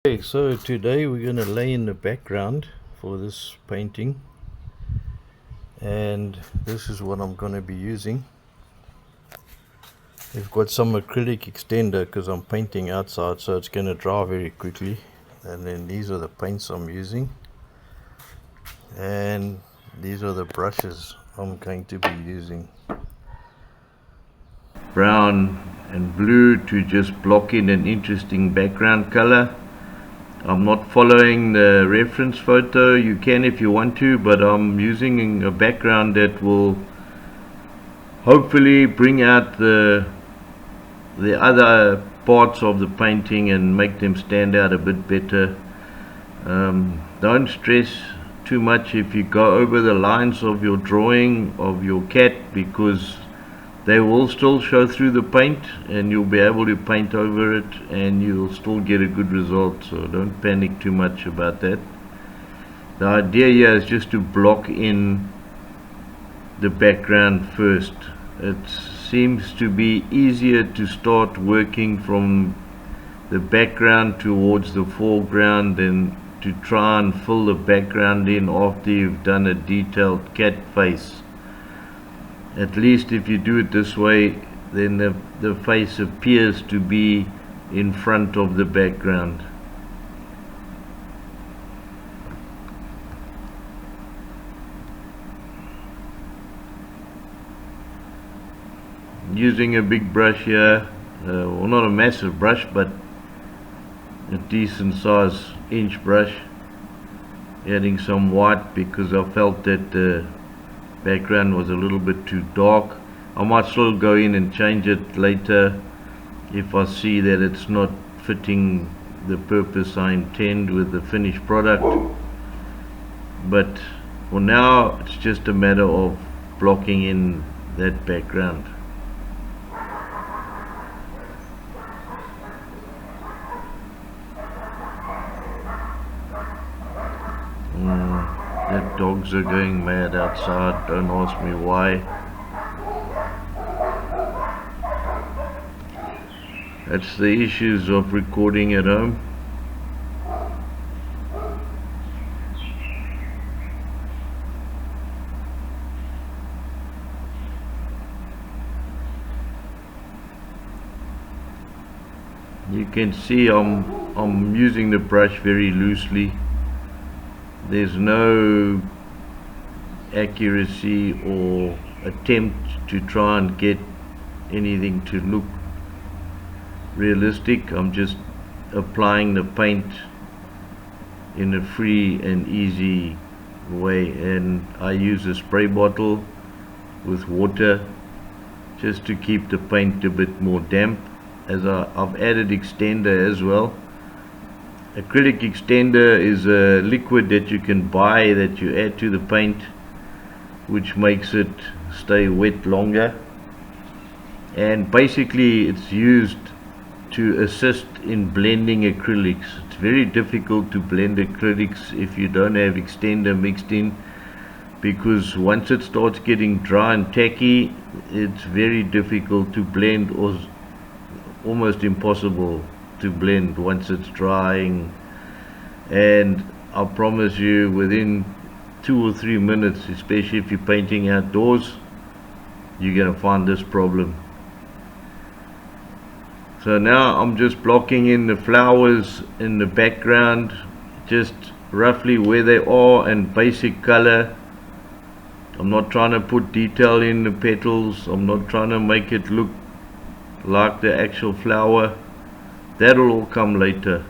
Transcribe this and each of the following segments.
Okay, so today we're going to lay in the background for this painting, and this is what I'm going to be using. We've got some acrylic extender because I'm painting outside, so it's going to dry very quickly. And then these are the paints I'm using, and these are the brushes I'm going to be using. Brown and blue to just block in an interesting background color. I'm not following the reference photo. You can if you want to, but I'm using a background that will hopefully bring out the other parts of the painting and make them stand out a bit better. Don't stress too much if you go over the lines of your drawing of your cat, because they will still show through the paint and you'll be able to paint over it and you'll still get a good result, so don't panic too much about that. The idea here is just to block in the background first. It seems to be easier to start working from the background towards the foreground than to try and fill the background in after you've done a detailed cat face. At least if you do it this way, then the face appears to be in front of the background. Using a big brush here, well, not a massive brush, but a decent size inch brush, adding some white because I felt that the background was a little bit too dark. I might still go in and change it later if I see that it's not fitting the purpose I intend with the finished product, but for now it's just a matter of blocking in that background. The dogs are going mad outside, don't ask me why. That's the issues of recording at home. You can see I'm using the brush very loosely. There's no accuracy or attempt to try and get anything to look realistic. I'm just applying the paint in a free and easy way, and I use a spray bottle with water just to keep the paint a bit more damp, as I've added extender as well. Acrylic extender is a liquid that you can buy that you add to the paint, which makes it stay wet longer, and basically it's used to assist in blending acrylics. It's very difficult to blend acrylics if you don't have extender mixed in, because once it starts getting dry and tacky, it's very difficult to blend, or almost impossible to blend once it's drying. And I promise you, within 2 or 3 minutes, especially if you're painting outdoors, you're gonna find this problem. So now I'm just blocking in the flowers in the background, just roughly where they are and basic color. I'm not trying to put detail in the petals. I'm not trying to make it look like the actual flower. That'll all come later.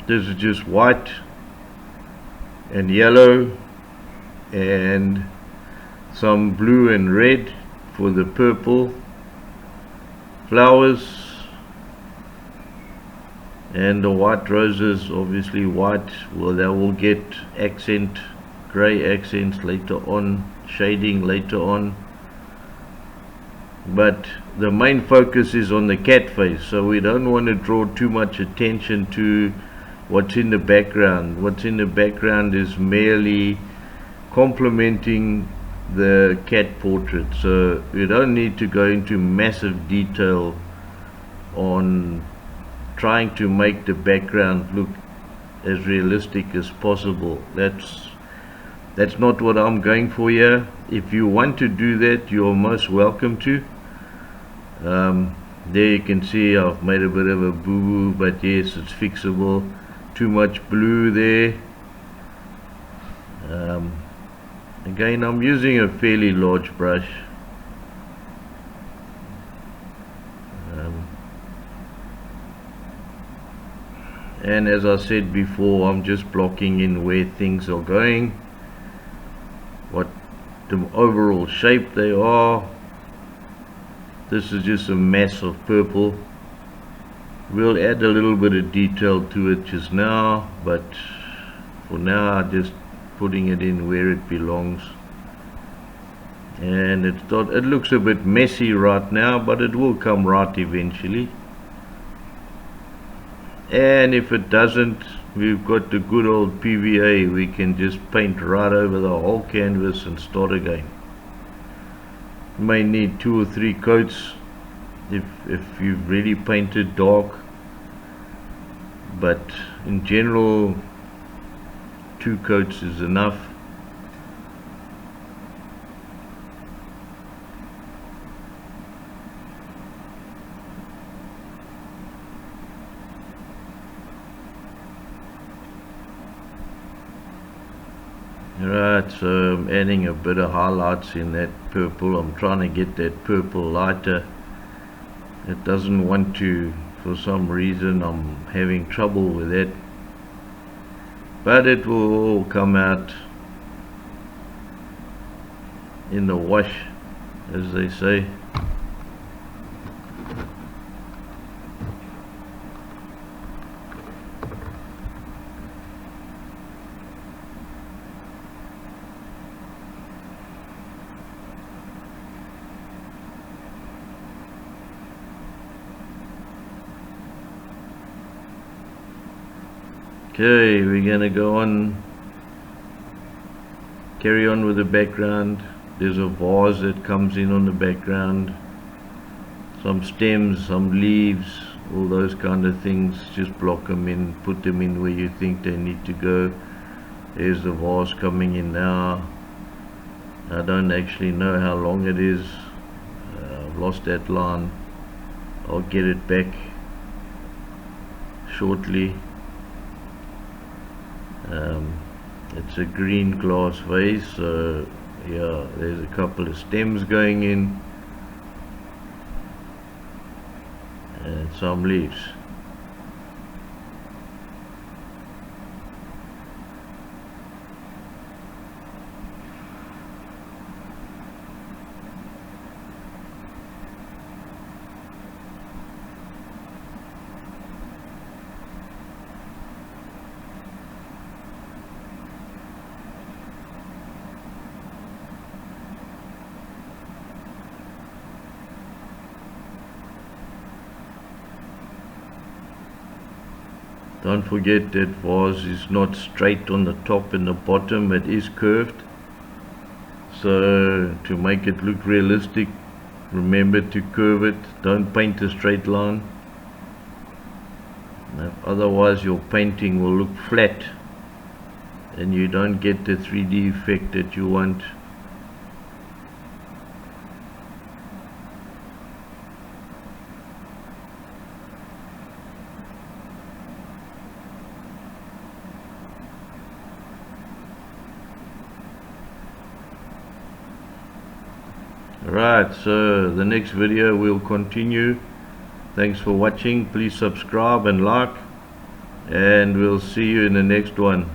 This is just white and yellow and some blue and red for the purple flowers, and the white roses, obviously white. Well, they will get accent, grey accents later on, shading later on, but the main focus is on the cat face, so we don't want to draw too much attention to what's in the background. What's in the background is merely complementing the cat portrait. So you don't need to go into massive detail on trying to make the background look as realistic as possible. That's not what I'm going for here. If you want to do that, you're most welcome to. There you can see I've made a bit of a boo-boo, but yes, it's fixable. Too much blue there. Again, I'm using a fairly large brush. And as I said before, I'm just blocking in where things are going, what the overall shape they are. This is just a mass of purple. We'll add a little bit of detail to it just now, but for now I'm just putting it in where it belongs. And it looks a bit messy right now, but it will come right eventually. And if it doesn't, we've got the good old PVA. We can just paint right over the whole canvas and start again. You may need 2 or 3 coats if you've really painted dark, but in general 2 coats is enough. Right, so I'm adding a bit of highlights in that purple. I'm trying to get that purple lighter. It doesn't want to, for some reason I'm having trouble with it, but it will all come out in the wash, as they say. Okay, we're gonna go on, carry on with the background. There's a vase that comes in on the background, some stems, some leaves, all those kind of things. Just block them in, put them in where you think they need to go. There's the vase coming in now. I don't actually know how long it is. I've lost that line. I'll get it back shortly. It's a green glass vase, so yeah, there's a couple of stems going in and some leaves. Don't forget that vase is not straight on the top and the bottom, it is curved. So to make it look realistic, remember to curve it, don't paint a straight line. Otherwise your painting will look flat and you don't get the 3D effect that you want. Right, so the next video will continue. Thanks for watching. Please subscribe and like, and we'll see you in the next one.